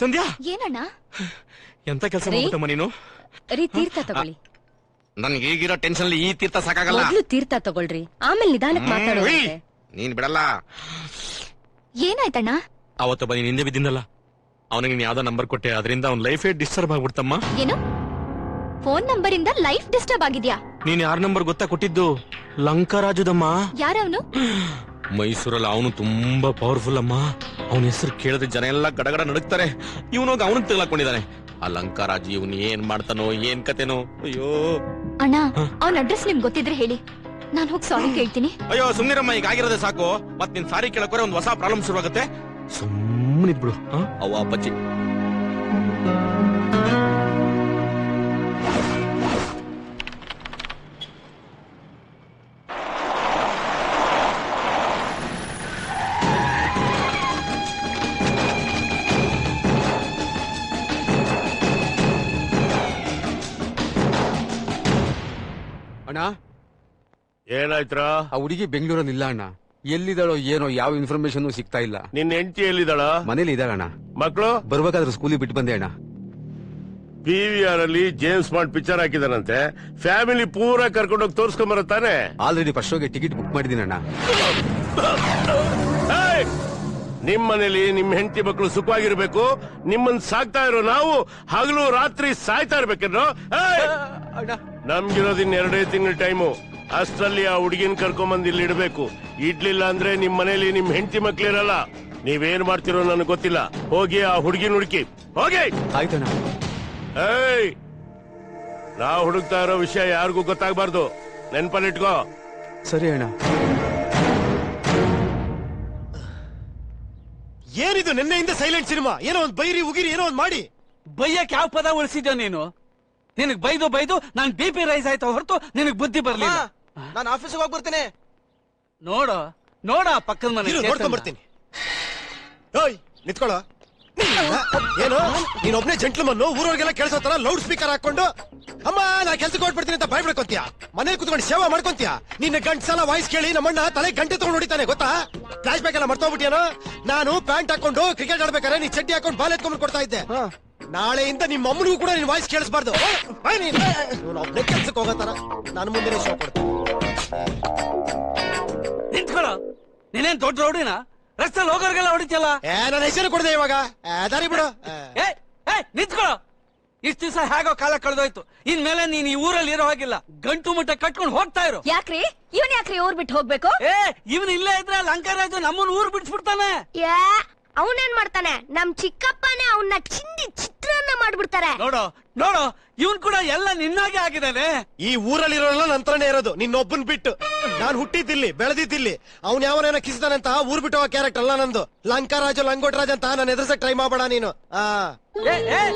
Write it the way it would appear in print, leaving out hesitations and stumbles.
ಸಂಧ್ಯಾ ಏನಣ್ಣ? ಎಂತ ಕೆಲಸ ಮಾಡ್ಬಿಟ್ಟಮ್ಮ ನೀನು? ತೀರ್ಥ ತಗೊಳ್ಳಿ. ನನ್ಗೆ ಈಗಿರೋ ಟೆನ್ಷನ್ ಈ ತೀರ್ಥ ಸಾಕಾಗಲ್ಲ. ಮೊದ್ಲು ತೀರ್ಥ ತಗೊಳ್ರಿ, ಆಮೇಲೆ ನಿಧಾನಕ್ಕೆ ಮಾತಾಡೋಣ. ನೀನ್ ಬಿಡಲ್ಲ. ಏನಾಯ್ತಣ್ಣ? ಅವತ್ತು ಬನ್ನಿ ನಿಂದೆ ಬಿದ್ದಿದ್ದಲ್ಲ, ಅವನಿಗೆ ನೀನ್ ಯಾವ್ದೋ ನಂಬರ್ ಕೊಟ್ಟೆ, ಅದರಿಂದ ಅವ್ನ ಲೈಫೇ ಡಿಸ್ಟರ್ಬ್ ಆಗ್ಬಿಡ್ತಮ್ಮ. ಏನು? ಫೋನ್ ನಂಬರ್ ಇಂದ ಲೈಫ್ ಡಿಸ್ಟರ್ಬ್ ಆಗಿದ್ಯಾ? ನೀನ್ ಯಾರ ನಂಬರ್ ಗೊತ್ತಾ ಕೊಟ್ಟಿದ್ದು? ಲಂಕರಾಜುದಮ್ಮ. ಯಾರವನು? ಮೈಸೂರಲ್ಲಿ ಅವನು ತುಂಬಾ ಪವರ್ಫುಲ್ ಅಮ್ಮ. ಅವನ ಹೆಸರು ಕೇಳಿದ್ರೆ ಜನ ಎಲ್ಲ ಗಡಗಡ ನಡುಕ್ತಾರೆ. ಇವನೋಗ ಅವನಿಗೆ ತಗೊಳಕೊಂಡಿದ್ದಾನೆ. ಆ ಲಂಕರಾಜು ಇವನ್ ಏನ್ ಮಾಡ್ತಾನೋ ಏನ್ ಕತೆನೋ. ಅಯ್ಯೋ ಅಣ್ಣ, ಅವನ ಅಡ್ರೆಸ್ ನಿಮ್ಗೆ ಗೊತ್ತಿದ್ರೆ ಹೇಳಿ, ನಾನು ಹೋಗಿ ಸಾರಿ ಕೇಳ್ತೀನಿ. ಅಯ್ಯೋ ಸುಮ್ನಿರಮ್ಮ, ಈಗ ಆಗಿರೋದೇ ಸಾಕು. ಮತ್ ನಿನ್ ಸಾರಿ ಕೇಳಕೋರೆ ಒಂದ್ ಹೊಸ ಪ್ರಾಬ್ಲಮ್ ಶುರುವಾಗುತ್ತೆ. ಸುಮ್ಮನಿದ್ಬಿಡು. ಅವ್ವ ಅಪ್ಪಚ್ಚಿ. ಅಣ್ಣ, ಏನಾಯ್ತ್ರ? ಆ ಹುಡುಗಿ ಬೆಂಗಳೂರಲ್ಲಿ ಇಲ್ಲ ಅಣ್ಣ. ಎಲ್ಲಿದ್ದಾಳೋ ಏನೋ, ಯಾವ ಇನ್ಫಾರ್ಮೇಶನ್ ಸಿಗ್ತಾ ಇಲ್ಲ. ನಿನ್ನ ಹೆಂಡತಿ ಎಲ್ಲಿದ್ದಾಳ? ಮನೇಲಿ ಇದ್ದಾಳಣ್ಣ. ಮಕ್ಕಳು? ಬರ್ಬೇಕಾದ್ರೆ ಸ್ಕೂಲಿಗೆ ಬಿಟ್ಟು ಬಂದೆ ಅಣ್ಣ. PVR ಅಲ್ಲಿ ಜೇಮ್ಸ್ ಬಾಂಡ್ ಪಿಕ್ಚರ್ ಹಾಕಿದಾನಂತೆ. ಫ್ಯಾಮಿಲಿ ಪೂರಾ ಕರ್ಕೊಂಡೋಗಿ ತೋರ್ಸ್ಕೊಂಬರತ್ತಾನೆ. ಆಲ್ರೆಡಿ ಫಸ್ಟ್ ಶೋಗೆ ಟಿಕೆಟ್ ಬುಕ್ ಮಾಡಿದೀನಿ ಅಣ್ಣ. ನಿಮ್ ಮನೇಲಿ ನಿಮ್ ಹೆಂಡತಿ ಮಕ್ಕಳು ಸುಖವಾಗಿರ್ಬೇಕು. ನಿಮ್ಮನ್ ಸಾಕ್ತಾ ಇರೋ ನಾವು ಹಗಲು ರಾತ್ರಿ ಸಾಯ್ತಾ ಇರ್ಬೇಕೇನೋ? ನಮ್ಗಿರೋದಿನ್ 2 ತಿಂಗಳ ಟೈಮು. ಅಷ್ಟರಲ್ಲಿ ಆ ಹುಡುಗಿನ ಕರ್ಕೊಂಬಂದ್ ಇಲ್ಲಿ ಇಡ್ಬೇಕು. ಇಡ್ಲಿಲ್ಲ ಅಂದ್ರೆ ನಿಮ್ ಮನೇಲಿ ನಿಮ್ ಹೆಂಡತಿ ಮಕ್ಳಿರಲ್ಲ. ನೀವೇನ್ ಮಾಡ್ತಿರೋ ನನಗೆ ಗೊತ್ತಿಲ್ಲ. ಹೋಗಿ ಆ ಹುಡುಗಿನ ಹುಡುಕಿ ಹೋಗಿ. ಆಯ್ತಣ್ಣ. ಏಯ್, ನಾವ್ ಹುಡುಕ್ತಾ ಇರೋ ವಿಷಯ ಯಾರಿಗೂ ಗೊತ್ತಾಗಬಾರ್ದು. ನೆನ್ಪಲ್ಲಿಟ್ಕೋ. ಸರಿ ಅಣ್ಣ. ಏನಿದು ನಿನ್ನೆಯಿಂದ ಸೈಲೆಂಟ್ ಸಿನಿಮಾ? ಏನೋ ಒಂದ್ ಬೈರಿ ಉಗಿರಿ ಏನೋ ಒಂದ್ ಮಾಡಿ. ಬೈಯಕ್ ಯಾವ ಪದ ಉಳಿಸಿದ್ಯೋ ನೀನು? ನಿನಗ್ ಬೈದು ನಾನ್ BP ರೈಸ್ ಆಯ್ತು ಹೊರತು ನಿನಗ್ ಬುದ್ಧಿ ಬರ್ಲಿಲ್ಲ. ನಾನು ಆಫೀಸ್ಗೆ ಹೋಗಿ ಬರ್ತೇನೆ. ನೋಡ ಪಕ್ಕದ ಮನೆ ನೋಡ್ಕೊಂಡ್ ಬರ್ತೀನಿ. ಓಯ್ ನಿತ್ಕೊಳ್ಳೋ. ಏನು ನೀನೊಬ್ನೇ ಜೆಂಟ್ಲ್ಮನ್, ಊರವ್ರಿಗೆಲ್ಲ ಕೇಳಿಸೋತರ ಲೌಡ್ ಸ್ಪೀಕರ್ ಹಾಕೊಂಡು ಅಮ್ಮ ನಾ ಕೆಲ್ಸಕ್ಕೆ ಹೊರಡ್ಬಿಡ್ತೀನಿ ಅಂತ ಭಯಪಡ್ಕೊಂತೀಯ. ಮನೇಲಿ ಕುತ್ಕೊಂಡು ಸೇವಾ ಮಾಡ್ಕೊಂತೀಯ. ನಿನ್ನ ಗಂಟೆಸಲ ವಾಯ್ಸ್ ಕೇಳಿ ನಮ್ಮಣ್ಣ ತಲೆ ಗಂಟೆ ತಗೊಂಡು ಹೊಡಿತಾನೆ ಗೊತ್ತಾ? ಫ್ಲಾಶ್ ಬ್ಯಾಕ್ ಎಲ್ಲ ಮರ್ತೋಗ್ಬಿಟ್ಟಿಯೇನೋ? ನಾನು ಪ್ಯಾಂಟ್ ಹಾಕೊಂಡು ಕ್ರಿಕೆಟ್ ಆಡ್ಬೇಕಾದ್ರೆ ನೀ ಚಡ್ಡಿ ಹಾಕೊಂಡು ಬಾಲ್ ಎತ್ಕೊಂಡು ಕೊಡ್ತಾ ಇದ್ದೆ. ನಾಳೆಯಿಂದ ನಿಮ್ಮ ಅಮ್ಮನಿಗೂ ಕೂಡ ನಿನ್ ವಾಯ್ಸ್ ಕೇಳಿಸಬಾರ್ದು. ಒಬ್ನೇ ಕೆಲ್ಸಕ್ಕೆ ಹೋಗತ್ತಾರ, ನಾನು ಮುಂದೆ ಶೋ ಕೊಡ್ತೀನಿ. ನಿಂತ್ಕೊಳ್ಳೋ. ನೀನೇನ್ ದೊಡ್ಡ ರೌಡಿನ? ರಸ್ತೆಯಲ್ಲಿ ಹೋಗೋರ್ಗೆಲ್ಲ ಹೊಡಿತಿಯಲ್ಲ. ನನ್ನ ಹೆಸರು ಕೊಡದೆ ಇವಾಗ ದಾರಿ ಬಿಡು. ನಿಂತ್ಕೊಳ್ಳೋ. ಇಷ್ಟ ದಿವಸ ಹೇಗೋ ಕಾಲ ಕಳೆದೋಯ್ತು. ಇನ್ಮೇಲೆ ನೀನ್ ಈ ಊರಲ್ಲಿ ಇರೋ ಹಾಗಿಲ್ಲ. ಗಂಟು ಮುಟ್ಟ ಕಟ್ಕೊಂಡು ಹೋಗ್ತಾ ಇರು. ಯಾಕ್ರಿ ಇವನ್ ಯಾಕ್ರಿ ಊರ್ ಬಿಟ್ಟು ಹೋಗ್ಬೇಕು? ಇವನ್ ಇಲ್ಲೇ ಇದ್ರೆ ಲಂಕರಾಜು ನಮ್ಮನ್ ಊರ್ ಬಿಡಿಸ್ಬಿಡ್ತಾನೆ. ಅವನೇನ್ ಮಾಡ್ತಾನೆ? ನಮ್ ಚಿಕ್ಕಪ್ಪನೇ ಅವನ್ನ ಚಿಂದಿ ಚಿತ್ರಾನ್ನ ಮಾಡ್ಬಿಡ್ತಾರೆ. ನೋಡೋ ಇವನ್ ಕೂಡ ಎಲ್ಲ ನಿನ್ನಾಗೆ ಆಗಿದ್ದಾನೆ. ಈ ಊರಲ್ಲಿರೋಲ್ಲ ನಂತರನೇ ಇರೋದು, ನಿನ್ನೊಬ್ಬನ್ ಬಿಟ್ಟು. ನಾನ್ ಹುಟ್ಟಿದ್ದಿಲ್ಲಿ ಬೆಳೆದಿದ್ದಿಲ್ಲಿ. ಅವ್ನ್ ಯಾವನೇನ ಕಿಸಿದಾನಂತ ಊರ್ ಬಿಟ್ಟು ಕ್ಯಾರೆಕ್ಟರ್ ಅಲ್ಲ ನಂದು. ಲಂಕರಾಜು ಲಂಗೋಟರಾಜ್ ಅಂತ ನಾನು ಎದುರ್ಸಕ್ ಟ್ರೈ ಮಾಡಬೇಡ ನೀನು.